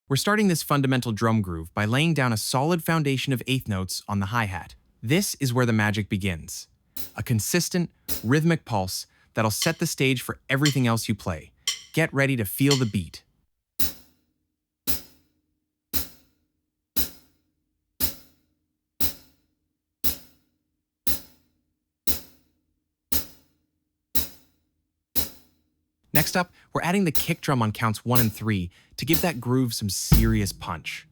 We're starting this fundamental drum groove by laying down a solid foundation of eighth notes on the hi-hat. This is where the magic begins. A consistent, rhythmic pulse that'll set the stage for everything else you play. Get ready to feel the beat. Next up, we're adding the kick drum on counts 1 and 3 to give that groove some serious punch.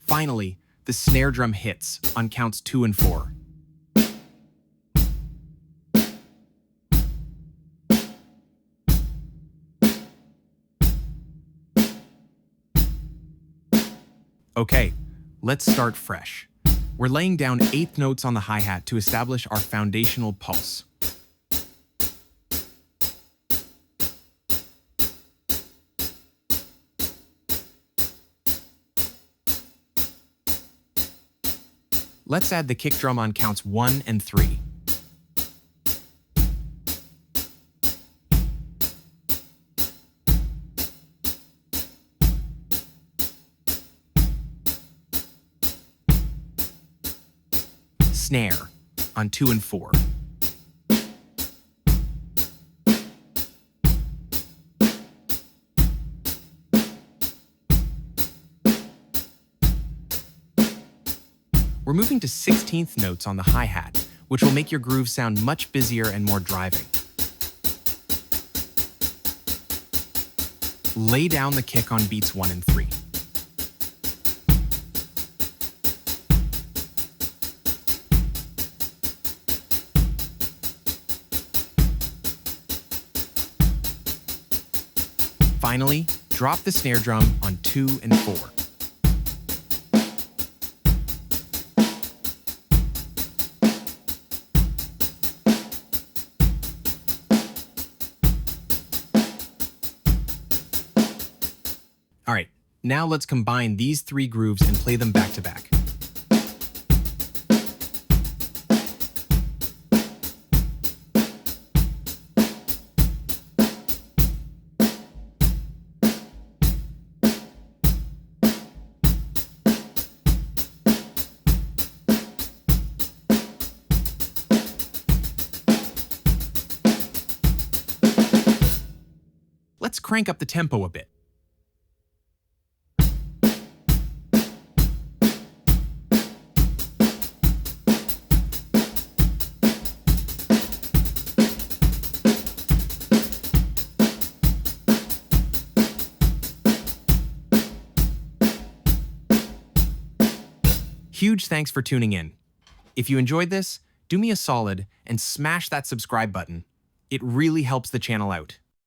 Finally, the snare drum hits on counts 2 and 4. Okay, let's start fresh. We're laying down eighth notes on the hi-hat to establish our foundational pulse. Let's add the kick drum on counts 1 and 3. Snare on 2 and 4. We're moving to 16th notes on the hi-hat, which will make your groove sound much busier and more driving. Lay down the kick on beats 1 and 3. Finally, drop the snare drum on 2 and 4. All right, now let's combine these 3 grooves and play them back to back. Let's crank up the tempo a bit. Huge thanks for tuning in. If you enjoyed this, do me a solid and smash that subscribe button. It really helps the channel out.